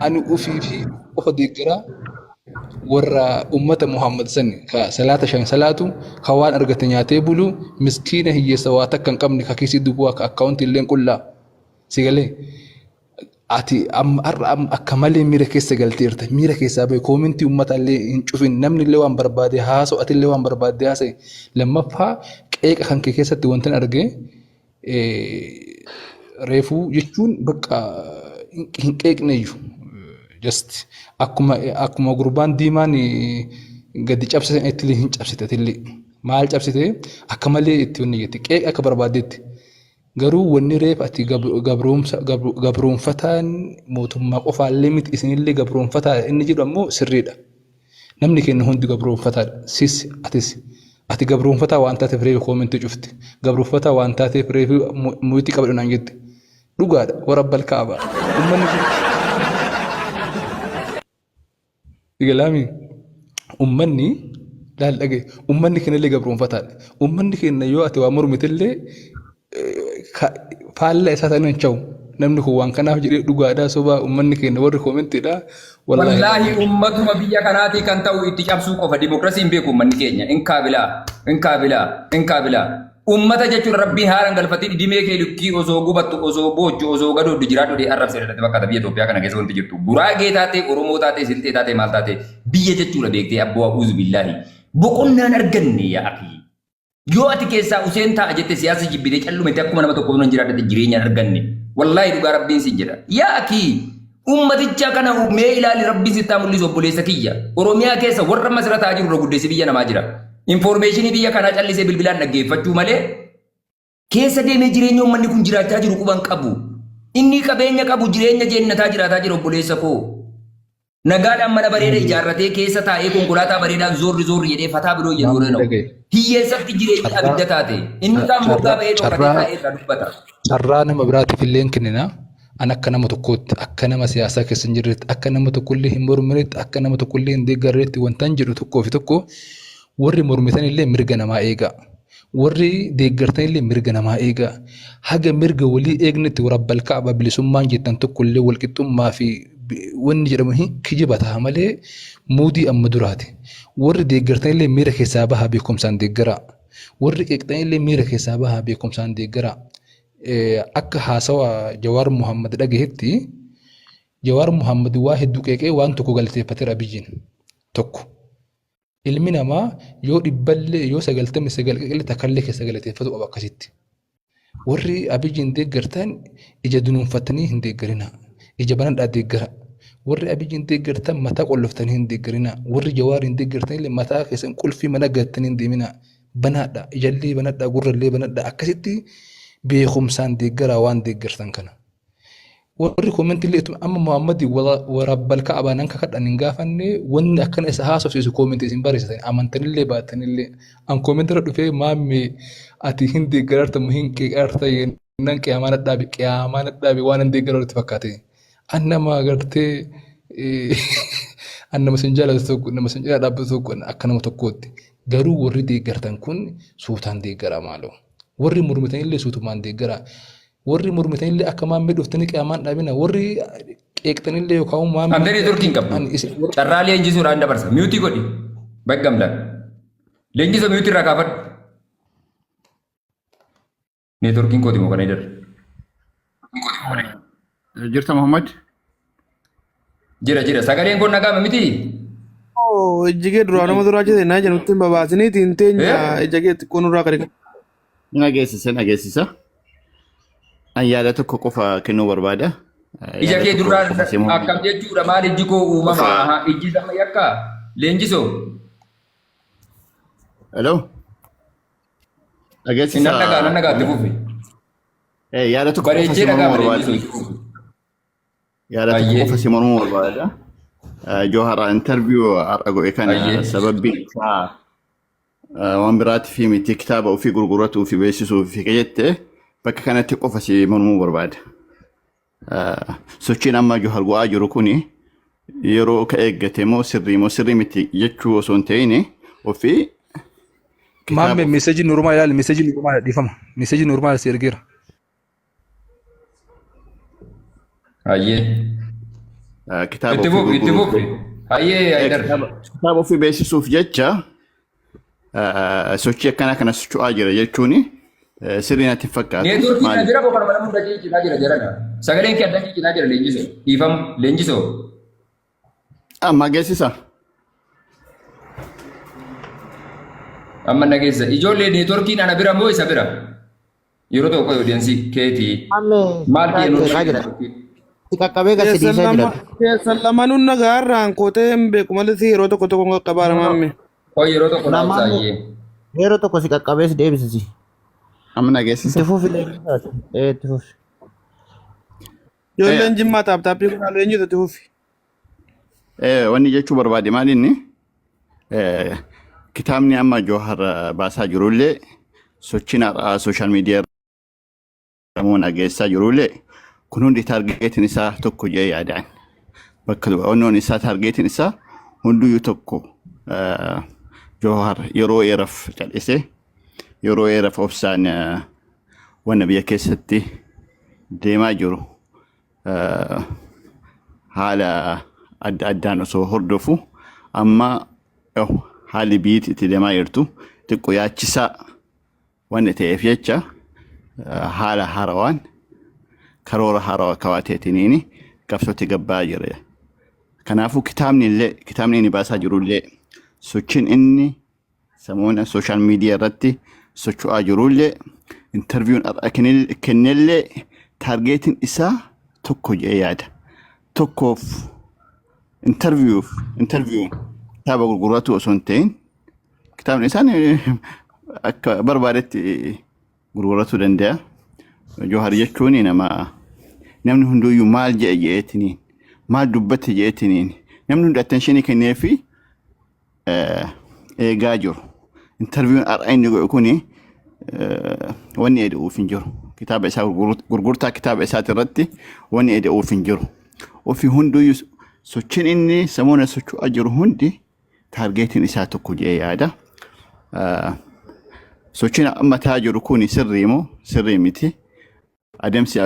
Ani ofii fi qofa deeggaraa warra ummata Muhammad san ka salaata shan salaatu ka waan argate nyaatee bulu miskiina hiyyeessa waa takka hin qabne ka kiisii dubuu akka akkaawunti illee qullaa si galee ati akka malee miira keessa galteerta miira keessaa bahe koomintii ummata illee hin cufin namni illee waan barbaade haasa'u ati illee waan barbaade haasa'e lammaffaa qeeqa kan kee keessatti wantan arge reefuu jechuun bakka hin qeeqneeyyu. Just akkuma gurbaan diimaan gadi cabsisan itti hin cabsite illee maal cabsite akka malee itti wanni jetti qeeqa akka barbaadetti garuu wanni reef ati gabroonfataan mootummaa qofaallee miti isinillee gabroonfataa inni jedhu ammoo sirriidha. Namni keenya hundi gabroonfataadha. Sis atis ati gabroonfataa waan taateef reefi koomentii cufti gabroonfataa waan taateef reefi muyitii qabadhu naan jette dhugaadha warra balkaaba ummanni Digalaami ummanni laal dhagee ummanni keenya illee gabroonfataadha. Ummanni keenya yoo ati waa mormitillee faallaa isaa ta'anii hin chawu. Namni kun waan kanaaf jedhee dhugaadhaa sobaa ummanni keenya warri koomentiidha. Wallaahi ummatuma biyya kanaatii kan ta'u itti cabsuu qofa dimokiraasiin beeku ummanni keenya inkaabilaa. Ummata jechuun rabbiin haaran galfatee dhimee kee lukkii osoo gubattu osoo boojju osoo gadoodu jiraatu dee arrabsee dadhabee bakka biyya Itoophiyaa kana keessa wanti jirtu Guraagee taatee Oromoo taatee Silxee taatee maal taatee biyya jechuudha beektee abboo a'uuzu billaahi boqonnaan arganne yaa akhi yoo ati keessaa Useen ta'a jettee siyaasa jibbitee callumete akkuma nama tokko nan jiraadhate jireenyaan arganne wallaahi dhugaa rabbiin sin jedha yaa akhi ummaticha kana mee ilaali rabbiin sittaa mul'isu obboleessa kiyya Oromiyaa keessa warra masrataa jiru irra guddeessi biyya namaa jira. Informationii biyya kanaa callisee bilbilaan dhaggeeffachuu malee keessa deemee jireenya uummanni kun jiraachaa jiru quban qabu. Inni qabeenya qabu jireenya jeennataa jiraataa jira obboleessa koo. Nagaadhaan mana bareeda ijaarratee keessa taa'ee konkolaataa bareedaan zoorri jedhee fataa biroo jedhu na'u. Hiyyeessatti jireenya abidda taate. Inni kaan moggaa ba'ee dhokatee taa'ee irraa dubbata. Carraa nama biraatiif illee hin kennina. An akka nama tokkootti akka nama siyaasaa keessa hin jirretti akka nama tokkollee hin morminetti akka nama tokkollee hin deeggarreetti wantaan jedhu tokkoo fi tokko warri mormitan illee mirga namaa eega. Warri deeggartan illee mirga namaa eega. Haga mirga walii eegnetti warabbal kaaba bilisummaan jettan tokko illee walqixxummaa fi wanni jedhamu hin kijibataa malee muudii amma duraati. Warri deeggartan illee miira keessaa bahaa beekumsaan deeggara. Warri qeeqxan illee miira keessaa bahaa beekumsaan deeggara. Akka haasawa Jawaar Muhammad dhagahetti Jawaar Muhammad waa hedduu qeeqee waan tokko galateeffateera biyyiin tokko. Ilmi namaa yoo dhibballee yoo 99 takkallee keessa galateeffatu qaba akkasitti. Warri abiyyiin deeggartan ija dunuunfatanii hin deeggarina. Ija banadhaa deeggara. Warri abiyyiin deeggartan mataa qolloftanii hin deeggarina. Warri jawaariin deeggartanillee mataa keessan qulfii mana gattanii hin deemina. Banaadha. Ijallee banadhaa gurrallee banadhaa akkasitti beekumsaan deeggaraa waan deeggartan kana. Warri koomentillee amma Muhammad warabbal ka'abaa nan kakadhan hin gaafanne wanni akkana isa haasofsiisu koomentii isin barreessatan amantanillee baatanillee an koomentirra dhufee maammee ati hin deeggararta mu hin qeeqarta nan qiyaamaa nadhaabe waan hin deeggararti fakkaate. An nama agartee an nama sin jaalatu tokko nama sin jala dhaabbatu tokko akka nama tokkootti garuu warri deeggartan kun suutaan deeggara maaloo warri mormitanillee suutumaan deeggara. Warri mormitanillee akka maammee dhuftanii qiyaamaan dhaabina warri qeeqtanillee yookaan maammee. Amtanii turtiin qabu. Carraa leenjisuudhaan dabarsa. Miyuutii godhi. Baggamdaan. Leenjisa miyuutii irraa kaafadhu. Neetworkiin kooti moo kana jedhu. Jirta Muhammad? Jira. Sagaleen kun nagaama miti. Ijjigee duraanuma duraa jette naa jennutti hin babaasiniitiin teenya ijjigee xiqqoo nurraa kare. Nageessisa. An yaada tokko qofa kennuu barbaada. Ija kee duraa akkam jechuudha maal ijji koo uumama ijji sama yakka leenjisoo. Hello. Nan nagaa itti fufi. Yaada tokko qofa simamuu barbaada. Yaada tokko qofa simamuu barbaada. Jawhara interview har'a godhe kana sababbiin isaa waan biraatti fi miti kitaaba ofii gurguratuu fi beeksisuu fi jette bakka kanatti qofa simamuu barbaada. Sochiin amma Jawhar go'aa jiru kuni yeroo ka eeggate moo sirrii miti jechuu osoo hin ta'in ofii maammee meesajii normaal ilaali meesajii normaal dhiifama meesajii normaal si ergeera. Kitaaba ofii beeksisuuf jecha sochii akkanaa kana socho'aa jira jechuun sirrii natti hin fakkaatu. Neetworkiin na jira boqonnaa mana hunda ciiccinaa jira jedhana. Sagaleen kee adda ciiccinaa jira leenjisoo. Dhiifamu leenjisoo. Amma geessisa. Amma nageessa. Ijoollee neetworkiin ana bira moo isa bira? Yeroo tokko odeensi keetii. Maal ta'e Qaqqabee gasidiisaa jira. Keessan lamanuun nagaarraan kootee hin beeku malee yeroo tokko qaqqabaa namamme. Koo yeroo tokko naamsaayyee. Yeroo tokko si qaqqabees deebisisi. Amma nageessisa. Itti fufi leenjisaati. Itti fufi. Ijoolleen jimmaa taaptaappii kun halluu eenyutu itti fufi? Wanni jechuu barbaade maal inni kitaabni amma Jawhar baasaa jirullee sochiin har'aa sooshaal miidiyaa irra dhageessaa jirullee kun hundi taargeetiin isaa tokko jee yaadaan bakka onnoon isaa taargeetiin isaa hunduyyuu tokko Jawhar yeroo dheeraaf cal'ise yeroo dheeraaf obsaan wanna biyya keessatti deemaa jiru haala adda addaan osoo hordofu amma haalli biyyi itti deemaa jirtu xiqqoo yaachisaa wanna ta'eef jecha haala haarawaan karoora haarawaa kawaateetiniin qabsootti gabbaa jira. Kanaafuu kitaabni inni baasaa jirullee sochiin inni samuuna sooshaal miidiyaa irratti socho'aa jirullee interviewun kennellee taargeetiin isaa tokko jee yaada. Tokkoof interviewun kitaaba gurguratu osoo hin ta'in kitaabni isaan akka barbaadetti gurguratuu danda'a. Jawhar jechuun namni hunduyyuu maal je'eetiniin maal dubbate je'eetiniin namni hundi attentionii kennee fi eegaa jiru. Interviewun har'a inni godhu kuni wanni eda'uuf hin jiru. Kitaaba isaa gurgurtaa kitaaba isaati irratti wanni eda'uuf hin jiru. Ofii hunduyyuu sochiin inni samuuna socho'aa jiru hundi taargeetiin isaa tokko je'ee yaada. Sochiin amma ta'aa jiru kuni sirrii moo sirrii miti? Adeemsi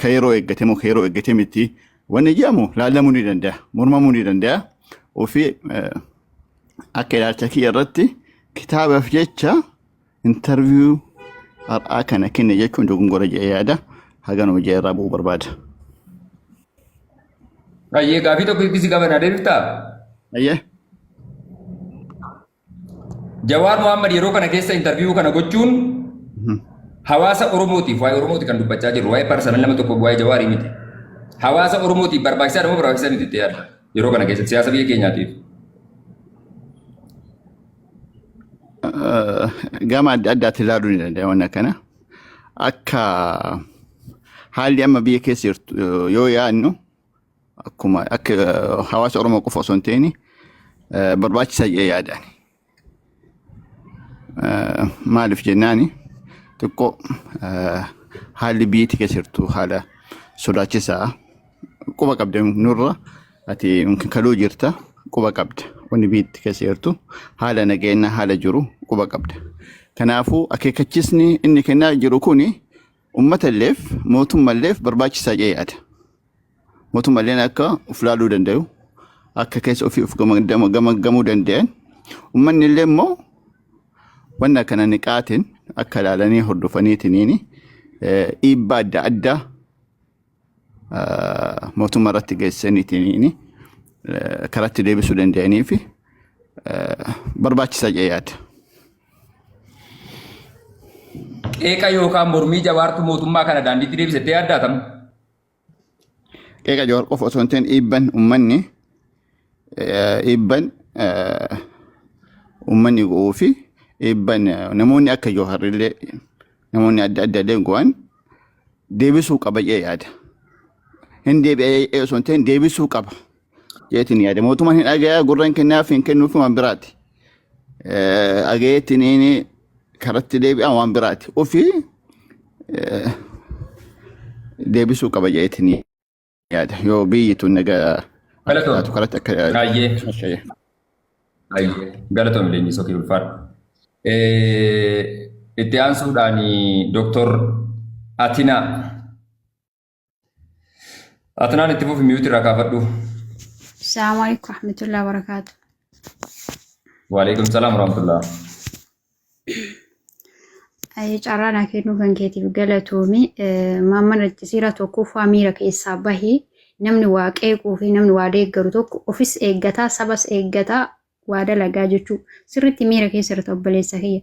ka yeroo eeggate moo ka yeroo eeggate miti? Wanni jedhamu laalamuu ni danda'a, mormamuu ni danda'a. Ofii akka ilaalcha kiyya irratti kitaabaaf jecha interview har'aa kana kenne jechuun dogongora jedhee yaada. Haganuma jedhee irraa bu'uu barbaada. Ayyee gaafii tokko itti si qaban adeemtaa? Ayyee. Jawaar Muhammad yeroo kana keessa interviyuu kana gochuun hawaasa Oromootiif waa'ee Oromooti kan dubbachaa jiru waa'ee parsanal nama tokko waa'ee Jawaarii miti. Hawaasa Oromootiif barbaachisaa moo barbaachisaa miti itti yaadda yeroo kana keessatti siyaasa biyya keenyaatiif. Gama adda addaatti ilaaluu ni danda'a waan kana. Akka haalli amma biyya keessa jirtu yoo yaadnu akkuma akka hawaasa Oromoo qofa osoo hin ta'in barbaachisaa jedhee yaadaan. Maaliif jennaani xiqqoo haalli biyyi keessa jirtu haala sodaachisaa quba qabda nurra ati mungkin kaluu jirta quba qabda wanni biyyi keessa jirtu haala nageenya haala jiru quba qabda. Kanaafuu akeekachisni inni kennaa jiru kuni uummatalleef mootummalleef barbaachisaa jedhee yaada. Mootummalleen akka of laaluu danda'u akka keessa ofii of gamaggamuu danda'an uummanni illee immoo wanna kana niqaatiin akka ilaalanii hordofaniitiniin dhiibbaa adda addaa mootummaa irratti geessaniitiniin karatti deebisuu danda'anii fi barbaachisaa jedhee yaada. Qeeqa yookaan mormii Jawaartu mootummaa kana daandiitti deebisettee yaaddaatamu. Qeeqa Jawaar qofa osoo hin ta'in dhiibban uummanni go'uu fi dhiibban namoonni akka Jawaarillee namoonni adda adda illee go'an deebisuu qaba jedhee yaada. Hin deebi'ee osoo hin ta'in deebisuu qaba jedheetiin yaada. Mootummaan hin dhagayaa gurra hin kennaaf hin kennuuf waan biraati. Dhagayeettiin karatti deebi'an waan biraati. Ofii deebisuu qaba jedheetiin yaada. Yoo biyyi tun nagaa karatti akka galatoom leenjisoo kee ulfaadha. Itti aansuudhaan Dr. Atinaan itti fufi miyuuti irraa kaafadhu. Assalamu alaikum warahmatullahi wabarakatuh. Waalaikum salaam warahmatullah. Carraan kennu kan keetiif galatoomi. Maamman Ajjisiira tokkoof miira keessaa bahee namni waa qeequu fi namni waa deeggaru tokko ofis eeggataa sabas eeggataa waa dalagaa jechuu sirriitti miira keessa irratti obboleessa kiyya.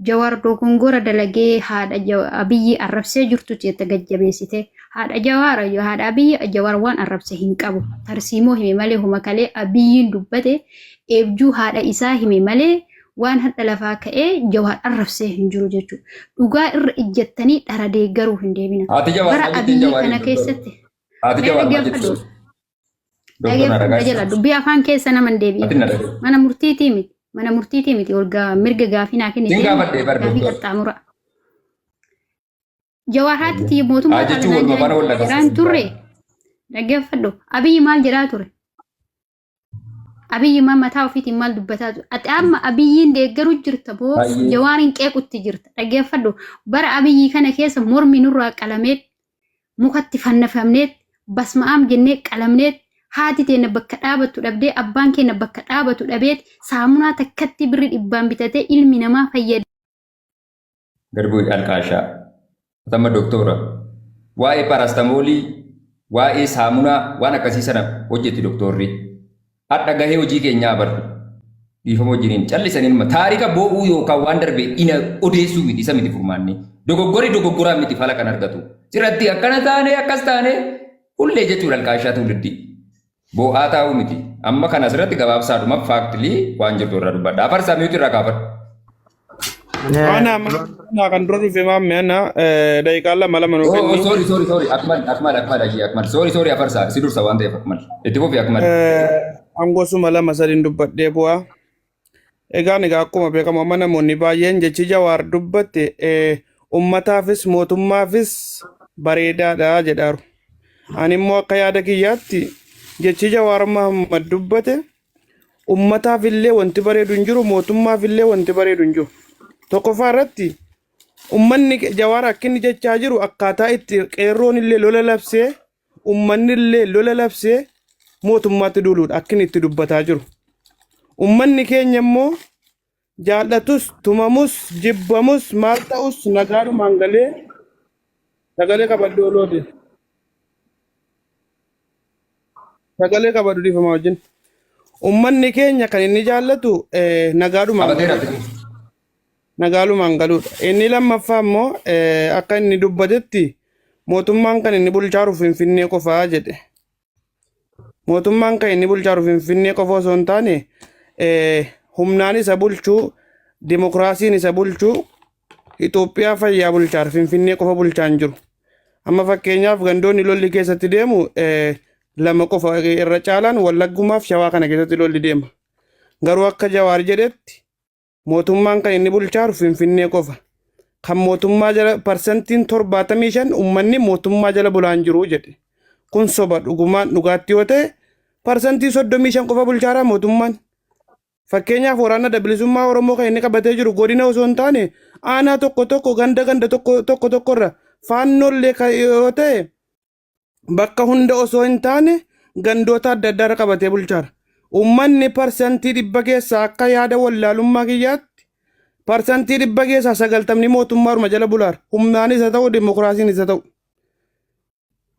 Jawaar dogongora dalagee haadha Abiyyi arrabsee jirtu jette gajjabeessite. Haadha Jawaar haadha Abiyyi Jawaar waan arrabse hin qabu. Tarsiimoo hime malee huma kalee Abiyyiin dubbate eebjuu haadha isaa hime malee waan hadha lafaa ka'ee Jawaar arrabsee hin jiru jechuudha. Dhugaa irra ijjattanii dhara deeggaruu hin deebina. Bara Abiyyi kana keessatti. Haati Jawaar maal jettu? Jala dubbii afaan keessa nama hin deebi'e. Mana murtiitii miti. Mana murtiitii miti. Olga mirga gaafii naa kennite. Gaafii qaxxaamura. Jawaar haati mootummaa kana jiraan turre. Dhaggeeffadhu. Abiyyi maal jedhaa ture? Abiyyi mataa ofiitiin maal dubbataa ture? Ati amma Abiyyiin deeggaruu jirta boo Jawaariin qeequtti jirta. Dhaggeeffadhu. Bara Abiyyi kana keessa mormi nurraa qalameet mukatti fannifamneet basma'aam jennee qalamneet haati teenya bakka dhaabatu dhabdee abbaan keenya bakka dhaabatu dhabeet saamunaa takkatti birri dhibbaan bitatee ilmi namaa fayyada. Garbuu Alkaashaa. Tama doktora. Waa'ee parastamoolii, waa'ee saamunaa waan akkasii sana hojjetti doktorri. Hadha gahee hojii keenyaa barru. Dhiifama wajjiniin callisaniin taarika boo'uu yookaan waan darbe ina odeessuu miti isa miti furmaanni. Dogoggoraa miti fala kan argatu. Sirratti akkana taane akkas taane hullee jechuudha Alkaashaa tuuliddi. Bo'aa taa'uu miti. Amma kana asirratti gabaabsaadhuma faaktilii waan jirtu irra dubbadha. Afarsaa miyuuti irraa kaafadhu. Ana kan dura dhufe maamme ana daqiiqaa lama nuuf kenni. Sorry. Akmal. Sorry afarsaa. Si dursa waan ta'eef Akmal. Itti fufi Akmal. Angosuma lama sadiin dubbadhee bu'aa. Egaan akkuma beekamu amma namoonni baay'een jechi Jawaar dubbatte ummataafis mootummaafis bareedaadha jedhaaru. Ani immoo akka yaada kiyyaatti jechi Jawaar Mahammad dubbate ummataaf illee wanti bareedu hin jiru mootummaaf illee wanti bareedu hin jiru. Tokkoffaa irratti ummanni Jawaar akka inni jechaa jiru akkaataa itti qeerroon illee lola labsee ummanni illee lola labsee mootummaatti duuluudha akka inni itti dubbataa jiru. Ummanni keenya immoo jaallatus tumamus jibbamus maal ta'us nagaadhumaan galee sagalee qabaddu oloode. Sagalee qabaddu dhiifama wajjin. Ummanni keenya kan inni jaallatu nagaadhumaan nagaalumaan galuudha. Inni lammaffaa immoo akka inni dubbatetti mootummaan kan inni bulchaaru Finfinnee qofaa jedhe. Mootummaan kan inni bulchaaru Finfinnee qofa osoo hin taane humnaan isa bulchuu, dimokiraasiin isa bulchuu Itoophiyaa fayyaa bulchaara Finfinnee qofa bulchaa hin jiru. Amma fakkeenyaaf gandoonni lolli keessatti deemu lama qofa irra caalaan Wallaggumaaf Shawaa kana keessatti lolli deema. Garuu akka Jawaar jedhetti mootummaan kan inni bulchaaru Finfinnee qofa. Kan mootummaa jala parsantiin 75 uummanni mootummaa jala bulaa hin jiru jedhe. Kun soba dhugumaan dhugaatti yoo ta'e parsantii 35 qofa bulchaara mootummaan. Fakkeenyaaf waraana bilisummaa Oromoo kan inni qabatee jiru godina osoo hin taane aanaa tokko ganda tokko irra faannollee yoo ta'e bakka hunda osoo hin taane gandoota adda addaa irra qabatee bulchaara. Uummanni parsantii 100 keessaa akka yaada wallaalummaa kiyyaatti parsantii 100 keessaa 90 mootummaa orma jala bulaara. Humnaanis haa ta'u dimokiraasiinis haa ta'u.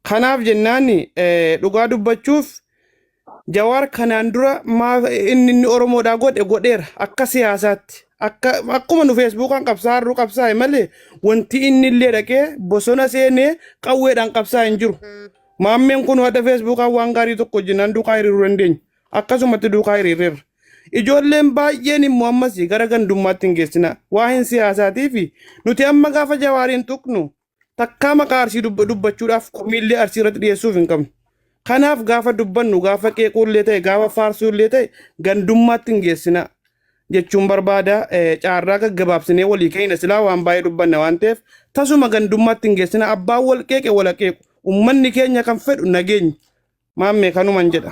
Kanaaf jennaan dhugaa dubbachuuf Jawaar kanaan dura inni Oromoodhaa godheera akka siyaasaatti. Akkuma nu feesbuukaan qabsaa'e malee wanti inni illee dhaqee bosona seenee qawweedhaan qabsaa'e hin jiru. Maammeen kun hadda feesbuukaan waan gaarii tokko hojjennaan duukaa hiriiruu dandeenya. Akkasumatti duukaa hiriirreerra. Ijoolleen baay'een immoo ammas gara gandummaatti hin geessina. Waa'een siyaasaatii fi nuti amma gaafa Jawaariin tuqnu takkaa maqaa arsii dubbachuudhaaf qomiillee arsii irratti dhiyeessuuf hin qabnu. Kanaaf gaafa dubbannu gaafa qeequullee ta'e gaafa faarsuullee ta'e gandummaatti hin geessina jechuun barbaada. Caarraa gaggabaabsinee walii keenya silaa waan baay'ee dubbanna waan ta'eef tasuma gandummaatti hin geessina. Abbaan wal qeeqe wal qeequ. Uummanni keenya kan fedhu nageenya. Maammee kanuman jedha.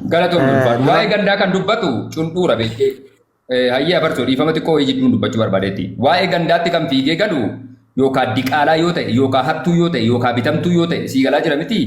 Galatoon ulfaatu. Waa'ee gandaa kan dubbatu cunduura beekee hayyaa bartoo dhiifama xiqqoo wayii jidduun dubbachuu barbaadeetti. Waa'ee gandaatti kan fiigee galu yookaan diqaalaa yoo ta'e yookaan hattuu yoo ta'e yookaan bitamtuu yoo ta'e sii galaa jira miti.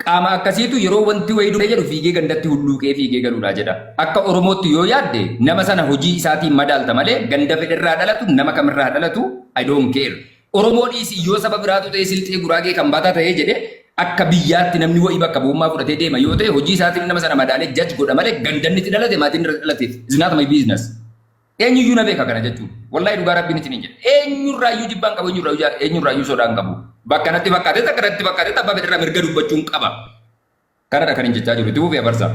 Qaama akkasiitu yeroo wanti wayii dhufee jedhu fiigee gandatti hulluuqee fiigee galuudha jedha. Akka Oromootti yoo yaadde nama sana hojii isaatiin madaalta malee ganda fedherraa dhalatu nama kamirraa dhalatu I don't care. Oromoo dhiisii yoo saba biraatu ta'e silxee guraagee kan baataa ta'ee jedhe akka biyyaatti namni wayii bakka bu'ummaa fudhatee deema yoo ta'e hojii isaatiin nama sana madaalee judge godha malee gandanni itti dhalate maatiin irra dhalateef is not my business. Eenyuyyuu na beeka kana jechuun wallahi dhugaa rabbiin itti hin jedhe eenyurraayyuu jibbaan qabu eenyurraayyuu sodaan qabu bakka natti fakkaate takka natti fakkaate abbaa fedherraa mirga dubbachuun qaba kanadha kan hin jechaa jiru itti fufee abarsaa.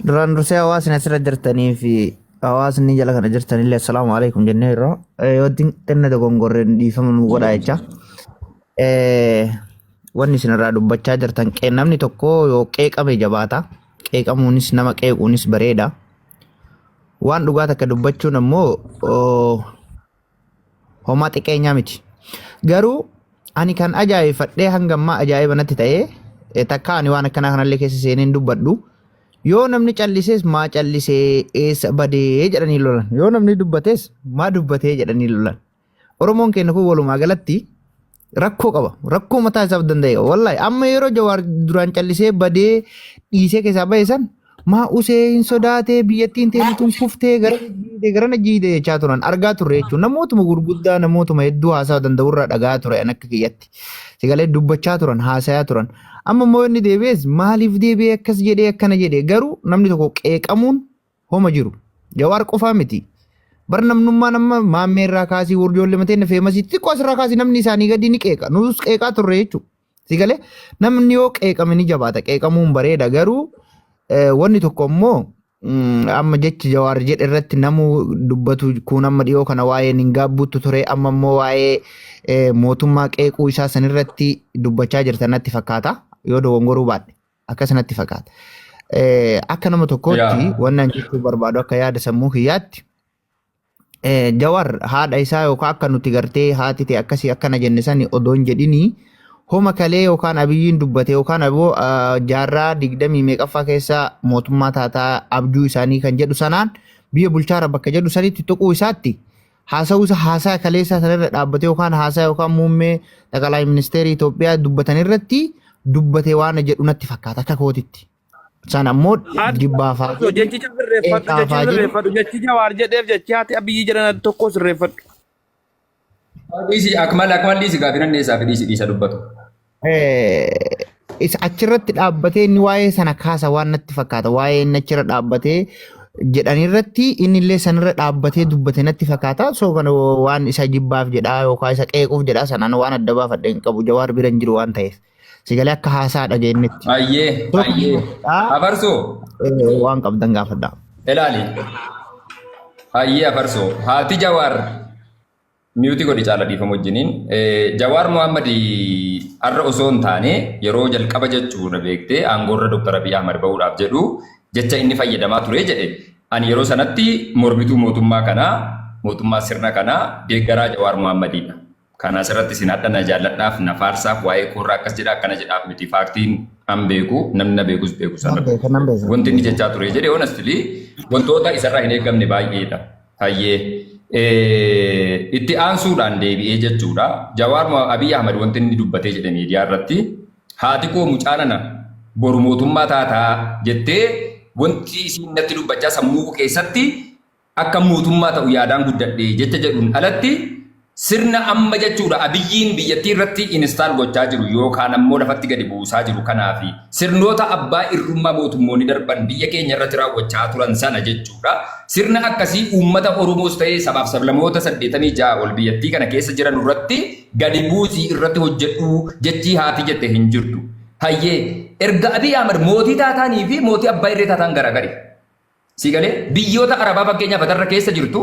Duraan dursee hawaasni asirra jirtanii fi hawaasni jala kana jirtanillee assalaamu alaikum jennee irraa yoo xinna dogongorreen dhiifama nu godhaa jecha. Wanni isinirraa dubbachaa jirtan namni tokko yoo qeeqame jabaata qeeqamuunis nama qeequunis bareeda. Waan dhugaa takka dubbachuun ammoo homaa xiqqeenyaa miti. Garuu ani kan ajaa'ifadhee hangammaa ajaa'iba natti ta'ee takka ani waan akkanaa kanallee keessa seeneen dubbadhu yoo namni callisees maa callisee eessa badee jedhanii lolan yoo namni dubbatees maa dubbatee jedhanii lolan. Oromoon keenya kun walumaa galatti rakkoo qaba rakkoo mataa isaaf danda'e wallahi amma yeroo Jawaar duraan callisee badee dhiisee keessaa bahe san maa usee hin sodaatee biyyattiin teessituun kuftee gara jiidee jechaa turan argaa turre jechuun namootuma gurguddaa namootuma hedduu haasaa danda'urraa dhagaa ture an akka kiyyatti sagalee dubbachaa turan haasayaa turan amma immoo inni deebi'ees maaliif deebi'ee akkas jedhee akkana jedhee garuu namni tokko qeeqamuun homa jiru Jawaar qofaa miti bar namnummaa nama maammeerraa kaasii warjoollee mateen feemasitti xiqqoo asirraa kaasii namni isaanii gadi ni qeeqa nus qeeqaa turre jechuudha sagalee namni yoo qeeqame ni jabaata qeeqamuun bareeda garuu wanni tokko immoo amma jechi Jawaar jedhe irratti namu dubbatu kun amma dhiyoo kana waa'ee hin gaabbuutu ture amma immoo waa'ee mootummaa qeequu isaa san irratti dubbachaa jirtan natti fakkaata yoo dogongoruu baadhe akkasanatti fakkaata. Akka nama tokkootti wannan jechuu barbaadu akka yaada sammuu kiyyaatti Jawaar haadha isaa yookaan akka nuti gartee haati ta'e akkasii akkana jenne sani odoon jedhinii homa kalee yookaan abiyyiin dubbate yookaan aboo jaarraa 20 meeqaffaa keessa mootummaa taataa abjuu isaanii kan jedhu sanaan biyya bulchaara bakka jedhu sanitti tuquu isaatti haasa'uu isa haasaa kaleessaa sanarra dhaabbate yookaan haasaa yookaan muummee xaqalaa ministeerii Itoophiyaa dubbatan irratti dubbate waan jedhu natti fakkaata akka kootitti. San ammoo jibbaafaa jechicha sirreeffadhu jechi Jawaar jedheef jechi haati abiyyi jedhan tokko sirreeffadhu. Akmal dhiisi gaafinan eessaa fi dhiisa dubbatu. isa achirratti dhaabbatee inni waa'ee sana kaasa waan natti fakkaata waa'ee inni achirra dhaabbatee jedhanirratti inni illee sanirra dhaabbatee dubbate natti fakkaata so kana waan isa jibbaaf jedhaa yookaan isa qeequuf jedhaa sanaan waan adda baafadhe hin qabu Jawaar bira hin jiru waan ta'eef sigalee akka haasaa dhageenyetti. Ayyee afarsoo waan qabdan gaafadha. ilaali ayyee afarsoo haati Jawaar miyuutii godhi caala dhiifama wajjiniin Jawaar Muhammad har'a osoo hin taane yeroo jalqaba jechuudha beektee aangoorra Dr. Abiy Ahmad bahuudhaaf jedhu jecha inni fayyadamaa ture jedhe ani yeroo sanatti mormituu mootummaa sirna kanaa deeggaraa Jawaar Muhammadidha. Kana asirratti isin adda na jaalladhaaf na faarsaaf waa'ee koorraa akkas jedha akkana jedhaaf miti faaktiin an beeku namni na beekus beeku sana. Wanti inni jechaa ture jedhe honestly wantoota isarraa hin eeggamne baay'eedha. Hayyee itti aansuudhaan deebi'ee jechuudha. Jawaar Abiy Ahmad wanti inni dubbatee jedhe miidiyaa irratti haati koo mucaanana boru mootummaa taataa jettee wanti isin natti dubbachaa sammuu keessatti akka mootummaa ta'u yaadaan guddadhe jecha jedhuun alatti sirna amma jechuudha Abiyyiin biyyattii irratti instaal gochaa jiru yookaan ammoo lafatti gadi buusaa jiru kanaafi sirnoota abbaa irrummaa mootummoonni darban biyya keenya irratti raawwachaa turan sana jechuudha sirna akkasii uummata Oromoos ta'ee sabaaf sablamoota 86 ol biyyattii kana keessa jiran irratti gadi buusii irratti hojjedhu jechii haati jette hin jirtu. Hayyee erga Abiy Ahmad mootii taataanii fi mootii abbaa irree taataan garagari. Sigalee biyyoota Arabaa fakkeenyaaf atarra keessa jirtu